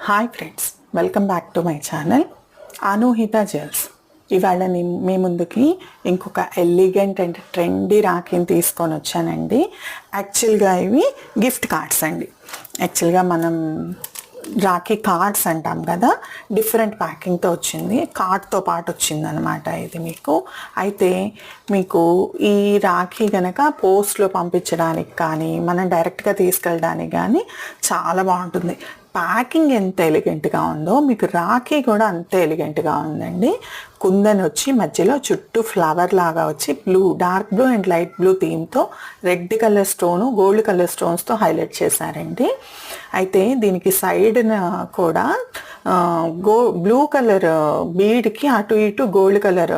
Hi friends, welcome back to my channel Anuhitha jewels. ఇవాళ మీ ముందుకి ఇంకొక ఎలిగెంట్ అండ్ ట్రెండీ రాఖీని తీసుకొని వచ్చానండి. యాక్చువల్గా ఇవి గిఫ్ట్ కార్డ్స్ అండి. యాక్చువల్గా మనం రాఖీ కార్డ్స్ అంటాం కదా, డిఫరెంట్ ప్యాకింగ్తో వచ్చింది, కార్డ్తో పాటు వచ్చింది అనమాట ఇది మీకు. అయితే మీకు ఈ రాఖీ కనుక పోస్ట్లో పంపించడానికి కానీ మనం డైరెక్ట్గా తీసుకెళ్ళడానికి కానీ చాలా బాగుంటుంది. ప్యాకింగ్ ఎంత ఎలిగెంట్గా ఉందో మీకు రాఖీ కూడా అంతే ఎలిగెంట్గా ఉందండి. కుందన్ వచ్చి మధ్యలో చుట్టూ ఫ్లవర్ లాగా వచ్చి dark blue and light blue థీమ్తో red colour stone gold colour స్టోన్స్తో హైలైట్ చేశారండి. అయితే దీనికి సైడ్న కూడా బ్లూ కలర్ బీడ్కి అటు ఇటు గోల్డ్ కలర్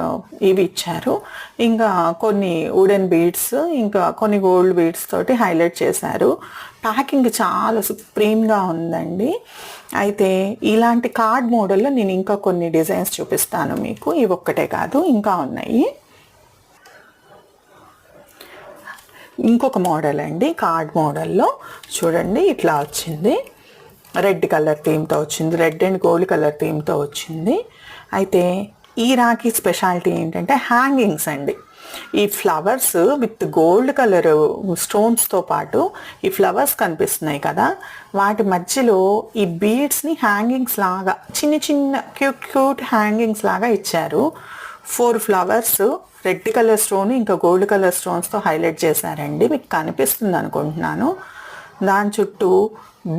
ఇవి ఇచ్చారు. ఇంకా కొన్ని వుడెన్ బీడ్స్, ఇంకా కొన్ని గోల్డ్ బీడ్స్ తోటి హైలైట్ చేశారు. ప్యాకింగ్ చాలా సుప్రీంగా ఉందండి. అయితే ఇలాంటి కార్డ్ మోడల్లో నేను ఇంకా కొన్ని డిజైన్స్ చూపిస్తాను మీకు. ఇవి ఒక్కటే కాదు, ఇంకా ఉన్నాయి. ఇంకొక మోడల్ అండి, కార్డ్ మోడల్లో చూడండి ఇట్లా వచ్చింది. రెడ్ కలర్ థీమ్తో వచ్చింది, రెడ్ అండ్ గోల్డ్ కలర్ థీమ్తో వచ్చింది. అయితే ఈ రాఖీ స్పెషాలిటీ ఏంటంటే హ్యాంగింగ్స్ అండి. ఈ ఫ్లవర్స్ విత్ గోల్డ్ కలర్ స్టోన్స్తో పాటు ఈ ఫ్లవర్స్ కనిపిస్తున్నాయి కదా, వాటి మధ్యలో ఈ బీడ్స్ని హ్యాంగింగ్స్ లాగా చిన్న చిన్న క్యూట్ హ్యాంగింగ్స్ లాగా ఇచ్చారు. 4 ఫ్లవర్స్ రెడ్ కలర్ స్టోన్ ఇంకా గోల్డ్ కలర్ స్టోన్స్తో హైలైట్ చేశారండి. మీకు కనిపిస్తుంది అనుకుంటున్నాను. దాని చుట్టూ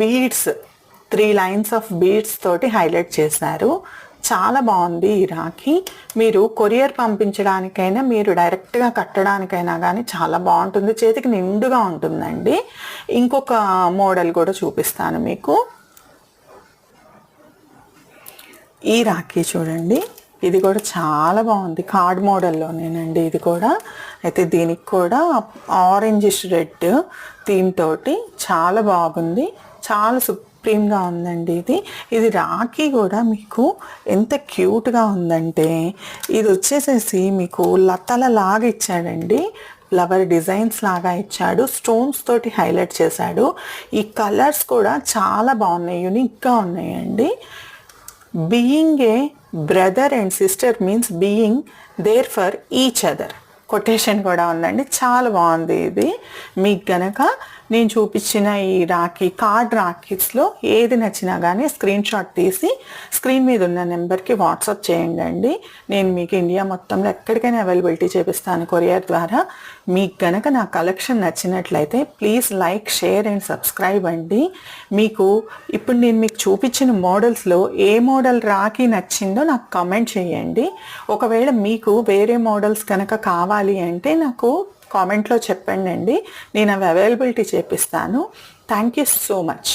బీడ్స్ 3 లైన్స్ ఆఫ్ బీడ్స్ తోటి హైలైట్ చేశారు. చాలా బాగుంది ఈ రాఖీ. మీరు కొరియర్ పంపించడానికైనా మీరు డైరెక్ట్గా కట్టడానికైనా కానీ చాలా బాగుంటుంది, చేతికి నిండుగా ఉంటుందండి. ఇంకొక మోడల్ కూడా చూపిస్తాను మీకు. ఈ రాఖీ చూడండి, ఇది కూడా చాలా బాగుంది, కార్డ్ మోడల్లోనేనండి ఇది కూడా. అయితే దీనికి కూడా ఆరెంజిష్ రెడ్ థీమ్ తోటి చాలా బాగుంది, చాలా సుప్రీంగా ఉందండి ఇది రాఖీ కూడా మీకు ఎంత క్యూట్గా ఉందంటే, ఇది వచ్చేసేసి మీకు లతల లాగా ఇచ్చాడండి, ఫ్లవర్ డిజైన్స్ లాగా ఇచ్చాడు, స్టోన్స్ తోటి హైలైట్ చేశాడు. ఈ కలర్స్ కూడా చాలా బాగున్నాయి, యూనిక్గా ఉన్నాయండి. Being a brother and sister means being there for each other quotation కూడా ఉందండి. చాలా బాగుంది ఇది. మీకు గనక నేను చూపించిన ఈ రాఖీ కార్డ్ రాఖీస్లో ఏది నచ్చినా కానీ స్క్రీన్ షాట్ తీసి స్క్రీన్ మీద ఉన్న నెంబర్కి వాట్సాప్ చేయండి. నేను మీకు ఇండియా మొత్తంలో ఎక్కడికైనా అవైలబిలిటీ చేపిస్తాను కొరియర్ ద్వారా. మీకు గనక నా కలెక్షన్ నచ్చినట్లయితే please like, share and subscribe అండి. మీకు ఇప్పుడు నేను మీకు చూపించిన మోడల్స్లో ఏ మోడల్ రాఖీ నచ్చిందో నాకు కామెంట్ చేయండి. ఒకవేళ మీకు వేరే మోడల్స్ కనుక కావాలి అంటే నాకు కామెంట్లో చెప్పండి అండి, నేను అవి అవైలబిలిటీ చేపిస్తాను. Thank you so much.